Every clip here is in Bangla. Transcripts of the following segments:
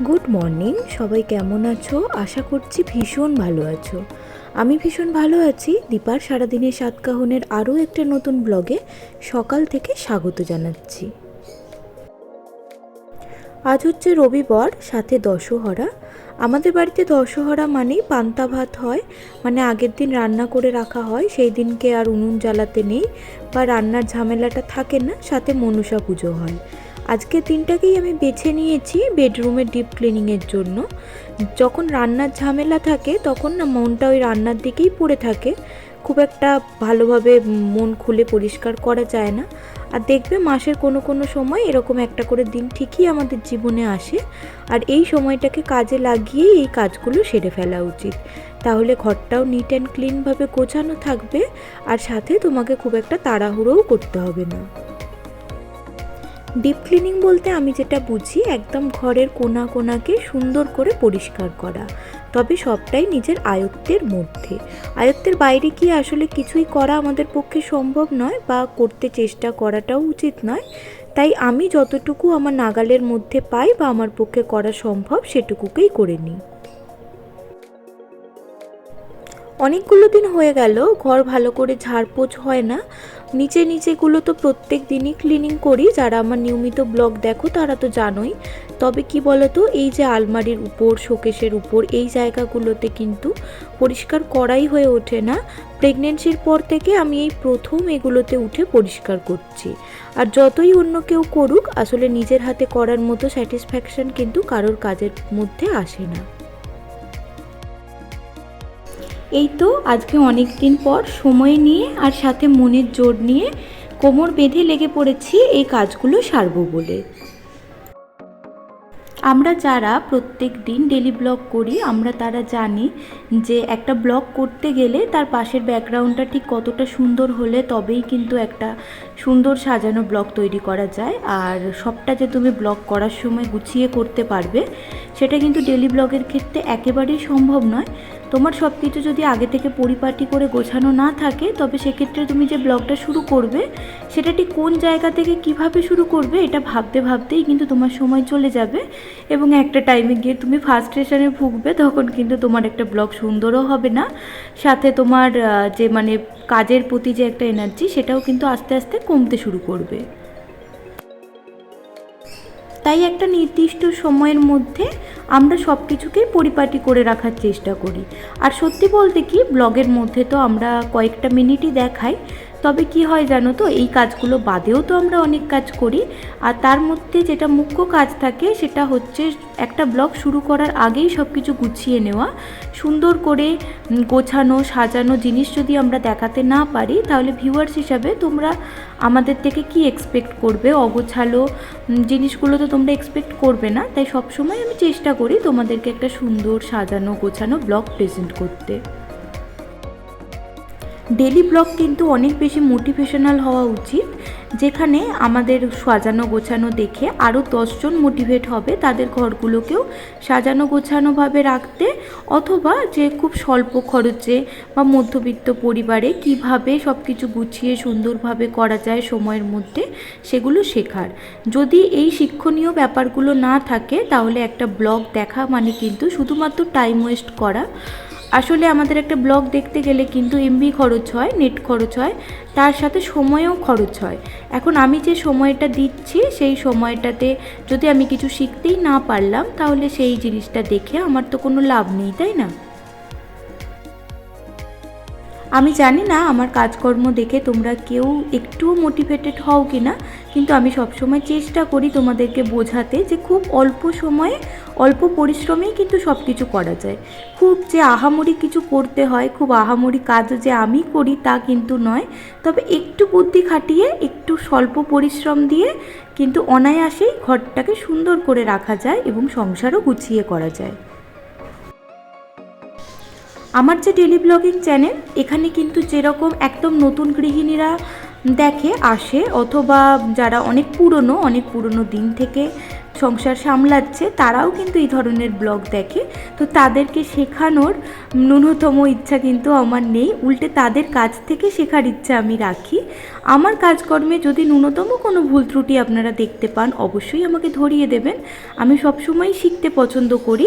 গুড মর্নিং, সবাই কেমন আছো? আশা করছি ভীষণ ভালো আছো। আমি ভীষণ ভালো আছি। দীপার সারাদিনের সাতকাহনের আরও একটা নতুন ব্লগে সকাল থেকে স্বাগত জানাচ্ছি। আজ হচ্ছে রবিবার, সাথে দশহরা। আমাদের বাড়িতে দশহরা মানেই পান্তা ভাত হয়, মানে আগের দিন রান্না করে রাখা হয়, সেই দিনকে আর উনুন জ্বালাতে নেই বা রান্নার ঝামেলাটা থাকে না, সাথে মনসা পুজো হয়। আজকের দিনটাকেই আমি বেছে নিয়েছি বেডরুমের ডিপ ক্লিনিংয়ের জন্য। যখন রান্নার ঝামেলা থাকে তখন না মনটা ওই রান্নার দিকেই পড়ে থাকে, খুব একটা ভালোভাবে মন খুলে পরিষ্কার করা যায় না। আর দেখবে মাসের কোনো কোনো সময় এরকম একটা করে দিন ঠিকই আমাদের জীবনে আসে, আর এই সময়টাকে কাজে লাগিয়েই এই কাজগুলো সেরে ফেলা উচিত। তাহলে ঘরটাও নিট অ্যান্ড ক্লিনভাবে গোছানো থাকবে, আর সাথে তোমাকে খুব একটা তাড়াহুড়োও করতে হবে না। ডিপ ক্লিনিং বলতে আমি যেটা বুঝি, একদম ঘরের কোণা কোণাকে সুন্দর করে পরিষ্কার করা, তবে সবটাই নিজের আয়ত্তের মধ্যে। আয়ত্তের বাইরে কি আসলে কিছুই করা আমাদের পক্ষে সম্ভব নয়, বা করতে চেষ্টা করাটাও উচিত নয়। তাই আমি যতটুকু আমার নাগালের মধ্যে পাই বা আমার পক্ষে করা সম্ভব সেটুকুকেই করে নিই। অনেকগুলো দিন হয়ে গেল ঘর ভালো করে ঝাড়পোছ হয় না। নিচেগুলো তো প্রত্যেক দিনই ক্লিনিং করি, যারা আমার নিয়মিত ব্লগ দেখো তারা তো জানোই। তবে কি বলতো, এই যে আলমারির উপর, শোকেসের উপর, এই জায়গাগুলোতে কিন্তু পরিষ্কার করাই হয়ে ওঠে না। প্রেগনেন্সির পর থেকে আমি এই প্রথম এগুলোতে উঠে পরিষ্কার করছি। আর যতই অন্য কেউ করুক, আসলে নিজের হাতে করার মতো স্যাটিসফ্যাকশন কিন্তু কারোর কাজের মধ্যে আসে না। এই তো আজকে অনেক দিন পর সময় নিয়ে আর সাথে মনের জোর নিয়ে কোমর বেঁধে লেগে পড়েছি এই কাজগুলো সারবো বলে। আমরা যারা প্রত্যেক দিন ডেলি ব্লগ করি, আমরা তারা জানি যে একটা ব্লগ করতে গেলে তার পাশের ব্যাকগ্রাউন্ডটা ঠিক কতটা সুন্দর হলে তবেই কিন্তু একটা সুন্দর সাজানো ব্লগ তৈরি করা যায়। আর সবটা যে তুমি ব্লগ করার সময় গুছিয়ে করতে পারবে, সেটা কিন্তু ডেলি ব্লগের ক্ষেত্রে একেবারেই সম্ভব নয়। তোমার সব কিছু যদি আগে থেকে পরিপাটি করে গোছানো না থাকে, তবে সেক্ষেত্রে তুমি যে ব্লগটা শুরু করবে সেটা ঠিক কোন জায়গা থেকে কিভাবে শুরু করবে এটা ভাবতে ভাবতেই কিন্তু তোমার সময় চলে যাবে, এবং একটা টাইমে গিয়ে তুমি ফ্রাস্ট্রেশনে ভুগবে। তখন কিন্তু তোমার একটা ব্লগ সুন্দরও হবে না, সাথে তোমার যে মানে কাজের প্রতি যে একটা এনার্জি, সেটাও কিন্তু আস্তে আস্তে কমতে শুরু করবে। তাই একটা নির্দিষ্ট সময়ের মধ্যে আমরা সব কিছুকেই পরিপাটি করে রাখার চেষ্টা করি। আর সত্যি বলতে কি, ব্লগের মধ্যে তো আমরা কয়েকটা মিনিটই দেখাই, তবে কি হয় জানো তো, এই কাজগুলো বাদেও তো আমরা অনেক কাজ করি। আর তার মধ্যে যেটা মুখ্য কাজ থাকে সেটা হচ্ছে একটা ব্লগ শুরু করার আগেই সব কিছু গুছিয়ে নেওয়া। সুন্দর করে গোছানো সাজানো জিনিস যদি আমরা দেখাতে না পারি, তাহলে ভিউয়ার্স হিসাবে তোমরা আমাদের থেকে কি এক্সপেক্ট করবে? অগোছালো জিনিসগুলো তো তোমরা এক্সপেক্ট করবে না। তাই সবসময় আমি চেষ্টা করি তোমাদেরকে একটা সুন্দর সাজানো গোছানো ব্লগ প্রেজেন্ট করতে। ডেলি ব্লগ কিন্তু অনেক বেশি মোটিভেশনাল হওয়া উচিত, যেখানে আমাদের সাজানো গোছানো দেখে আরও 10 জন মোটিভেট হবে তাদের ঘরগুলোকেও সাজানো গোছানোভাবে রাখতে, অথবা যে খুব স্বল্প খরচে বা মধ্যবিত্ত পরিবারে কিভাবে সব কিছু গুছিয়ে সুন্দরভাবে করা যায় সময়ের মধ্যে, সেগুলো শেখার। যদি এই শিক্ষণীয় ব্যাপারগুলো না থাকে, তাহলে একটা ব্লগ দেখা মানে কিন্তু শুধুমাত্র টাইম ওয়েস্ট করা। আসলে আমাদের একটা ব্লগ দেখতে গেলে কিন্তু এমবি খরচ হয়, নেট খরচ হয়, তার সাথে সময়ও খরচ হয়। এখন আমি যে সময়টা দিচ্ছি, সেই সময়টাতে যদি আমি কিছু শিখতেই না পারলাম, তাহলে সেই জিনিসটা দেখে আমার তো কোনো লাভ নেই, তাই না? আমি জানি না আমার কাজকর্ম দেখে তোমরা কেউ একটুও মোটিভেটেড হও কি না, কিন্তু আমি সবসময় চেষ্টা করি তোমাদেরকে বোঝাতে যে খুব অল্প সময়ে অল্প পরিশ্রমেই কিন্তু সব কিছু করা যায়। খুব যে আহামরি কিছু করতে হয়, খুব আহামরি কাজও যে আমি করি তা কিন্তু নয়। তবে একটু বুদ্ধি খাটিয়ে, একটু স্বল্প পরিশ্রম দিয়ে কিন্তু অনায়াসেই ঘরটাকে সুন্দর করে রাখা যায় এবং সংসারও গুছিয়ে করা যায়। আমার যে ডেলি ব্লগিং চ্যানেল, এখানে কিন্তু যেরকম একদম নতুন গৃহিণীরা দেখে আসে, অথবা যারা অনেক পুরনো দিন থেকে সংসার সামলাচ্ছে তারাও কিন্তু এই ধরনের ব্লগ দেখে। তো তাদেরকে শেখানোর ন্যূনতম ইচ্ছা কিন্তু আমার নেই, উল্টে তাদের কাছ থেকে শেখার ইচ্ছা আমি রাখি। আমার কাজকর্মে যদি ন্যূনতম কোনো ভুল ত্রুটি আপনারা দেখতে পান অবশ্যই আমাকে ধরিয়ে দেবেন। আমি সবসময় শিখতে পছন্দ করি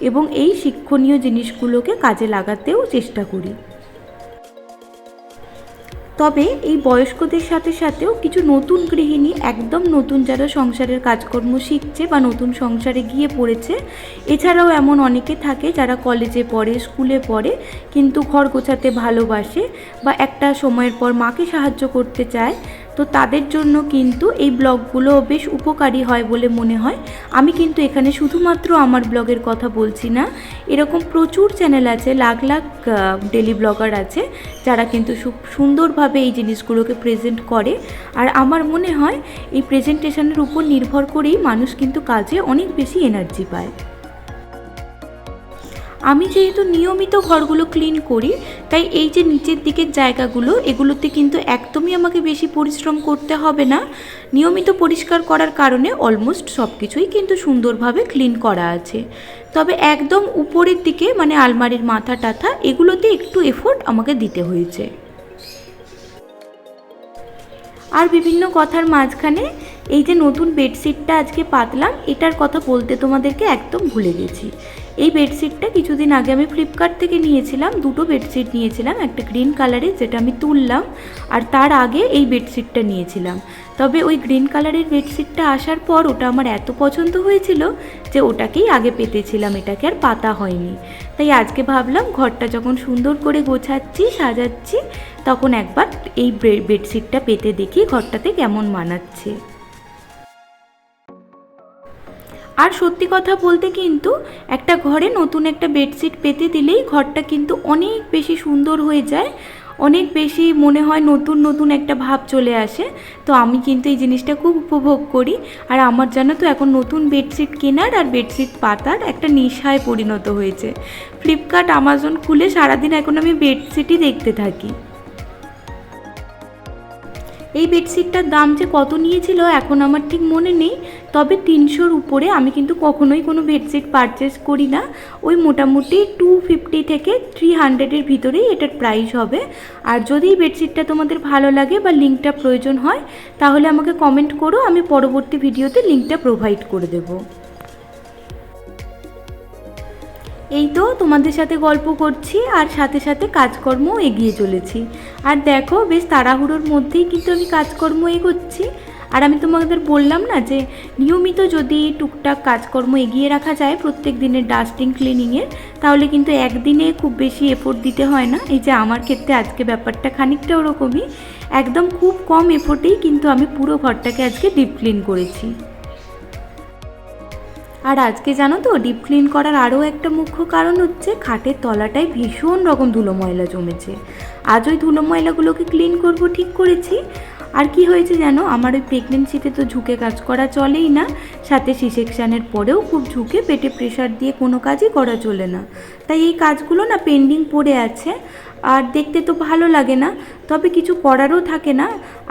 এবং এই শিক্ষণীয় জিনিসগুলোকে কাজে লাগাতেও চেষ্টা করি। তবে এই বয়স্কদের সাথে সাথেও কিছু নতুন গৃহিণী, একদম নতুন যারা সংসারের কাজকর্ম শিখছে বা নতুন সংসারে গিয়ে পড়েছে, এছাড়াও এমন অনেকে থাকে যারা কলেজে পড়ে, স্কুলে পড়ে, কিন্তু ঘর গোছাতে ভালোবাসে বা একটা সময়ের পর মাকে সাহায্য করতে চায়। তো তাদের জন্য কিন্তু এই ব্লগগুলো বেশ উপকারী হয় বলে মনে হয়। আমি কিন্তু এখানে শুধুমাত্র আমার ব্লগের কথা বলছি না, এরকম প্রচুর চ্যানেল আছে, লাখ লাখ ডেলি ব্লগার আছে যারা কিন্তু খুব সুন্দরভাবে এই জিনিসগুলোকে প্রেজেন্ট করে। আর আমার মনে হয় এই প্রেজেন্টেশনের উপর নির্ভর করেই মানুষ কিন্তু কাজে অনেক বেশি এনার্জি পায়। আমি যেহেতু নিয়মিত ঘরগুলো ক্লিন করি, তাই এই যে নিচের দিকের জায়গাগুলো, এগুলোতে কিন্তু একদমই আমাকে বেশি পরিশ্রম করতে হবে না। নিয়মিত পরিষ্কার করার কারণে অলমোস্ট সব কিছুই কিন্তু সুন্দরভাবে ক্লিন করা আছে। তবে একদম উপরের দিকে মানে আলমারির মাথা টাথা এগুলোতে একটু এফোর্ট আমাকে দিতে হয়েছে। আর বিভিন্ন কথার মাঝখানে এই যে নতুন বেডশিটটা আজকে পাতলাম, এটার কথা বলতে তোমাদেরকে একদম ভুলে গেছি। এই বেডশিটটা কিছুদিন আগে আমি ফ্লিপকার্ট থেকে নিয়েছিলাম, দুটো বেডশিট নিয়েছিলাম, একটা গ্রিন কালারের যেটা আমি তুললাম, আর তার আগে এই বেডশিটটা নিয়েছিলাম। তবে ওই গ্রিন কালারের বেডশিটটা আসার পর ওটা আমার এত পছন্দ হয়েছিল যে ওটাকেই আগে পেতেছিলাম, এটাকে আর পাতা হয়নি। তাই আজকে ভাবলাম ঘরটা যখন সুন্দর করে গোছাচ্ছি, সাজাচ্ছি, তখন একবার এই বেডশিটটা পেতে দেখি ঘরটাতে কেমন মানাচ্ছে। আর সত্যি কথা বলতে কিন্তু একটা ঘরে নতুন একটা বেডশিট পেতে দিলেই ঘরটা কিন্তু অনেক বেশি সুন্দর হয়ে যায়, অনেক বেশি মনে হয় নতুন নতুন একটা ভাব চলে আসে। তো আমি কিন্তু এই জিনিসটা খুব উপভোগ করি। আর আমার জানো তো এখন নতুন বেডশিট কেনার আর বেডশিট পাতার একটা নেশায় পরিণত হয়েছে। ফ্লিপকার্ট, আমাজন খুলে সারাদিন এখন আমি বেডশিটই দেখতে থাকি। এই বেডশিটটার দাম যে কত নিয়েছিল এখন আমার ঠিক মনে নেই, তবে 300-র উপরে আমি কিন্তু কখনোই কোনো বেডশিট পারচেস করি না। ওই মোটামুটি 250 থেকে 300-এর ভিতরেই এটার প্রাইস হবে। আর যদি এই বেডশিটটা তোমাদের ভালো লাগে বা লিঙ্কটা প্রয়োজন হয় তাহলে আমাকে কমেন্ট করো, আমি পরবর্তী ভিডিওতে লিঙ্কটা প্রোভাইড করে দেবো। এই তো তোমাদের সাথে গল্প করছি আর সাথে সাথে কাজকর্ম এগিয়ে চলেছি। আর দেখো বেশ তাড়াহুড়োর মধ্যেই কিন্তু আমি কাজকর্ম এগোচ্ছি। আর আমি তোমাদের বললাম না যে নিয়মিত যদি টুকটাক কাজকর্ম এগিয়ে রাখা যায় প্রত্যেক দিনের ডাস্টিং ক্লিনিংয়ের, তাহলে কিন্তু একদিনে খুব বেশি এফোর্ট দিতে হয় না। এই যে আমার ক্ষেত্রে আজকে ব্যাপারটা খানিকটা ওরকমই, একদম খুব কম এফোর্টেই কিন্তু আমি পুরো ঘরটাকে আজকে ডিপ ক্লিন করেছি। আর আজকে জানো তো ডিপ ক্লিন করার আরও একটা মুখ্য কারণ হচ্ছে খাটের তলাটায় ভীষণ রকম ধুলো ময়লা জমেছে। আজ ওই ধুলো ময়লাগুলোকে ক্লিন করব ঠিক করেছি। আর কি হয়েছে জানো, আমার ওই প্রেগনেন্সিতে তো ঝুঁকে কাজ করা চলেই না, সাথে সি সেকশানের পরেও খুব ঝুঁকে পেটে প্রেশার দিয়ে কোনো কাজই করা চলে না। তাই এই কাজগুলো না পেন্ডিং পড়ে আছে। আর দেখতে তো ভালো লাগে না, তবে কিছু করারও থাকে না।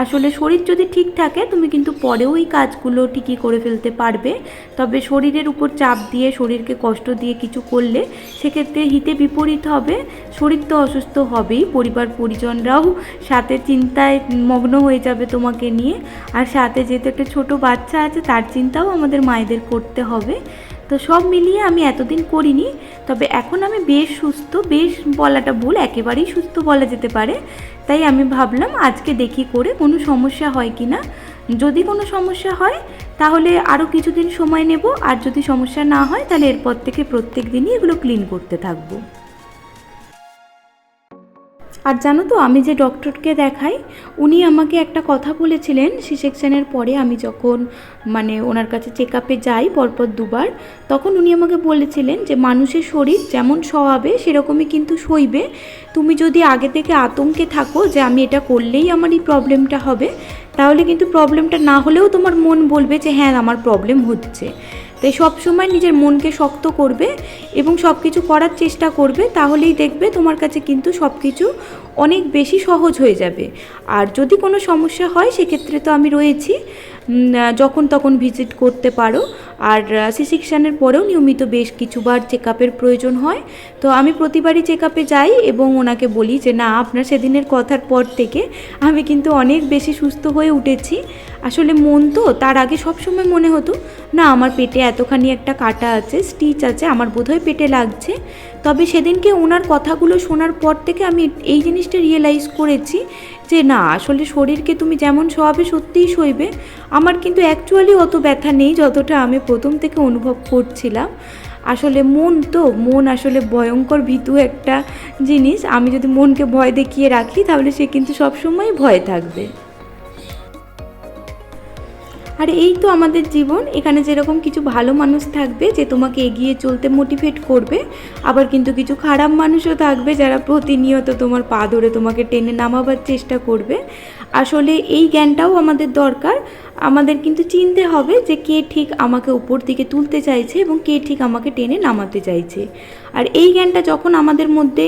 আসলে শরীর যদি ঠিক থাকে তুমি কিন্তু পরেও এই কাজগুলো ঠিকই করে ফেলতে পারবে। তবে শরীরের উপর চাপ দিয়ে, শরীরকে কষ্ট দিয়ে কিছু করলে সেক্ষেত্রে হিতে বিপরীত হবে। শরীর তো অসুস্থ হবেই, পরিবার পরিজনরাও সাথে চিন্তায় মগ্ন হয়ে যাবে তোমাকে নিয়ে। আর সাথে যেহেতু একটা ছোট বাচ্চা আছে তার চিন্তাও আমাদের মায়েদের করতে হবে। তো সব মিলিয়ে আমি এতদিন করিনি, তবে এখন আমি বেশ সুস্থ, বেশ বলাটা ভুল, একেবারেই সুস্থ বলা যেতে পারে। তাই আমি ভাবলাম আজকে দেখি করে কোনো সমস্যা হয় কি না। যদি কোনো সমস্যা হয় তাহলে আরও কিছুদিন সময় নেব, আর যদি সমস্যা না হয় তাহলে এরপর থেকে প্রত্যেক দিনই এগুলো ক্লিন করতে থাকবো। আর জানো তো আমি যে ডক্টরকে দেখাই উনি আমাকে একটা কথা বলেছিলেন, সি সেকশানের পরে আমি যখন ওনার কাছে চেক আপে যাই পরপর দুবার, তখন উনি আমাকে বলেছিলেন যে মানুষের শরীর যেমন সহাবে সেরকমই কিন্তু সইবে। তুমি যদি আগে থেকে আতঙ্কে থাকো যে আমি এটা করলেই আমার এই প্রবলেমটা হবে, তাহলে কিন্তু প্রবলেমটা না হলেও তোমার মন বলবে যে হ্যাঁ আমার প্রবলেম হচ্ছে। তাই সবসময় নিজের মনকে শক্ত করবে এবং সব কিছু করার চেষ্টা করবে, তাহলেই দেখবে তোমার কাছে কিন্তু সব কিছু অনেক বেশি সহজ হয়ে যাবে। আর যদি কোনো সমস্যা হয় সেক্ষেত্রে তো আমি রয়েছি, যখন তখন ভিজিট করতে পারো। আর সি সেকশানের পরেও নিয়মিত বেশ কিছুবার চেক আপের প্রয়োজন হয়, তো আমি প্রতিবারই চেক আপে যাই এবং ওনাকে বলি যে না, আপনার সেদিনের কথার পর থেকে আমি কিন্তু অনেক বেশি সুস্থ হয়ে উঠেছি। আসলে মন তো, তার আগে সবসময় মনে হতো না আমার পেটে এতখানি একটা কাটা আছে, স্টিচ আছে, আমার বোধহয় পেটে লাগছে। তবে সেদিনকে ওনার কথাগুলো শোনার পর থেকে আমি এই জিনিসটা রিয়েলাইজ করেছি যে না, আসলে শরীরকে তুমি যেমন সহাবে সত্যিই সইবে। আমার কিন্তু অ্যাকচুয়ালি অত ব্যথা নেই যতটা আমি প্রথম থেকে অনুভব করছিলাম। আসলে মন আসলে ভয়ঙ্কর ভীতু একটা জিনিস। আমি যদি মনকে ভয় দেখিয়ে রাখি তাহলে সে কিন্তু সবসময় ভয় থাকবে। আর এই তো আমাদের জীবন, এখানে যেরকম কিছু ভালো মানুষ থাকবে যে তোমাকে এগিয়ে চলতে মোটিভেট করবে, আবার কিন্তু কিছু খারাপ মানুষও থাকবে যারা প্রতিনিয়ত তোমার পা ধরে তোমাকে টেনে নামাবার চেষ্টা করবে। আসলে এই জ্ঞানটাও আমাদের দরকার। আমাদের কিন্তু চিনতে হবে যে কে ঠিক আমাকে উপর দিকে তুলতে চাইছে এবং কে ঠিক আমাকে টেনে নামাতে চাইছে। আর এই জ্ঞানটা যখন আমাদের মধ্যে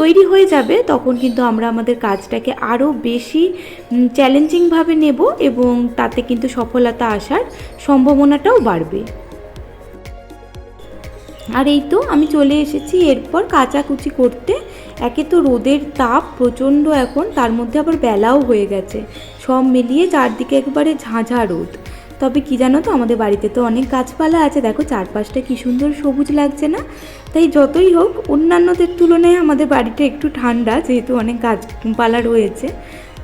তৈরি হয়ে যাবে তখন কিন্তু আমরা আমাদের কাজটাকে আরও বেশি চ্যালেঞ্জিংভাবে নেব এবং তাতে কিন্তু সফলতা আসার সম্ভাবনাটাও বাড়বে। আর এই তো আমি চলে এসেছি এরপর কাচাকুচি করতে। একে তো রোদের তাপ প্রচণ্ড এখন, তার মধ্যে আবার বেলাও হয়ে গেছে, সব মিলিয়ে চারদিকে একবারে ঝাঁঝা রোদ। তবে কি জানো তো, আমাদের বাড়িতে তো অনেক গাছপালা আছে, দেখো চারপাশটা কি সুন্দর সবুজ লাগছে না? তাই যতই হোক অন্যান্যদের তুলনায় আমাদের বাড়িটা একটু ঠান্ডা, যেহেতু অনেক গাছপালা রয়েছে।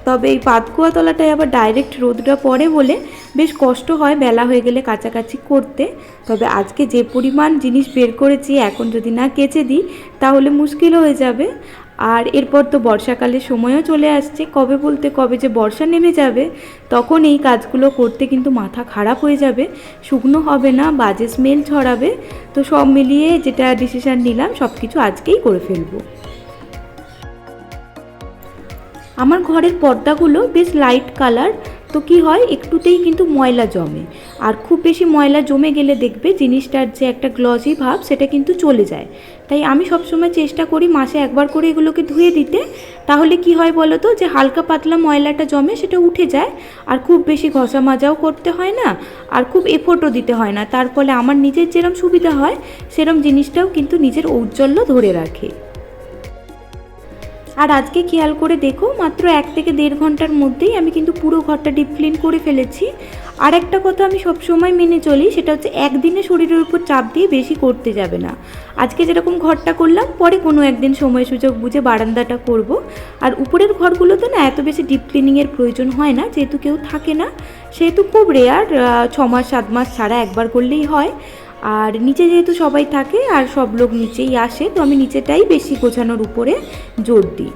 তবে এই পাতকুয়া তলাটায় আবার ডাইরেক্ট রোদটা পড়ে বলে বেশ কষ্ট হয় বেলা হয়ে গেলে কাচাকাচি করতে। তবে আজকে যে পরিমাণ জিনিস বের করেছি, এখন যদি না কেচে দিই তাহলে মুশকিল হয়ে যাবে। আর এরপর তো বর্ষাকালের সময়ও চলে আসছে, কবে বলতে কবে যে বর্ষা নেমে যাবে, তখন এই কাজগুলো করতে কিন্তু মাথা খারাপ হয়ে যাবে, শুকনো হবে না, বাজে স্মেল ছড়াবে। তো সব মিলিয়ে যেটা ডিসিশান নিলাম সব কিছু আজকেই করে ফেলবো। আমার ঘরের পর্দাগুলো বেশ লাইট কালার, তো কি হয় একটুতেই কিন্তু ময়লা জমে, আর খুব বেশি ময়লা জমে গেলে দেখবে জিনিসটার যে একটা গ্লসি ভাব সেটা কিন্তু চলে যায়। তাই আমি সবসময় চেষ্টা করি মাসে একবার করে এগুলোকে ধুয়ে দিতে। তাহলে কি হয় বলো তো, যে হালকা পাতলা ময়লাটা জমে সেটা উঠে যায়, আর খুব বেশি ঘষা মাজাও করতে হয় না, আর খুব এফোর্টও দিতে হয় না। তার ফলে আমার নিজের যেরম সুবিধা হয় সেরম জিনিসটাও কিন্তু নিজের ঔজ্জ্বল্য ধরে রাখে। আর আজকে খেয়াল করে দেখো, মাত্র 1 থেকে 1.5 ঘন্টার মধ্যেই আমি কিন্তু পুরো ঘরটা ডিপ ক্লিন করে ফেলেছি। আর একটা কথা আমি সবসময় মেনে চলি, সেটা হচ্ছে একদিনে শরীরের উপর চাপ দিয়ে বেশি করতে যাবে না। আজকে যেরকম ঘরটা করলাম, পরে কোনো একদিন সময় সুযোগ বুঝে বারান্দাটা করব। আর উপরের ঘরগুলোতে না এত বেশি ডিপ ক্লিনিংয়ের প্রয়োজন হয় না, যেহেতু কেউ থাকে না, সেহেতু খুব রেয়ার 6 মাস 7 মাস ছাড়া একবার করলেই হয়। আর নিচে যেহেতু সবাই থাকে আর সব লোক নিচেই আসে, তো আমি নিচেটাই বেশি গোছানোর উপরে জোর দিই।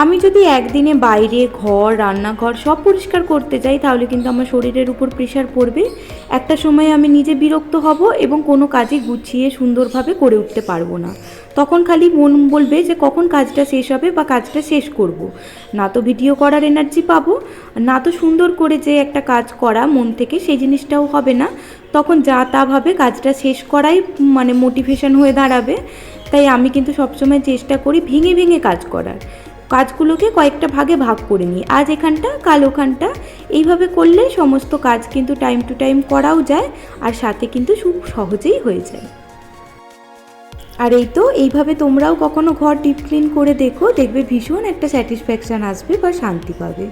আমি যদি একদিনে বাইরে, ঘর, রান্নাঘর সব পরিষ্কার করতে যাই তাহলে কিন্তু আমার শরীরের উপর প্রেশার পড়বে। একটা সময় আমি নিজে বিরক্ত হব এবং কোনো কাজই গুছিয়ে সুন্দরভাবে করে উঠতে পারবো না। তখন খালি মন বলবে যে কখন কাজটা শেষ হবে বা কাজটা শেষ করব। না তো ভিডিও করার এনার্জি পাবো, না তো সুন্দর করে যে একটা কাজ করা মন থেকে সেই জিনিসটাও হবে না। তখন যা তা ভাবে কাজটা শেষ করাই মানে মোটিভেশন হয়ে দাঁড়াবে। তাই আমি কিন্তু সবসময় চেষ্টা করি ভেঙে ভেঙে কাজ করার, কাজগুলোকে কয়েকটা ভাগে ভাগ করে নিই, আজ এখানটা কাল ওখানটা। এইভাবে করলে সমস্ত কাজ কিন্তু টাইম টু টাইম করাও যায়, আর সাথে কিন্তু খুব সহজেই হয়ে যায়। আর এই তো এইভাবে তোমরাও কখনো ঘর ডিপ ক্লিন করে দেখো, দেখবে ভীষণ একটা স্যাটিসফ্যাকশান আসবে বা শান্তি পাবে।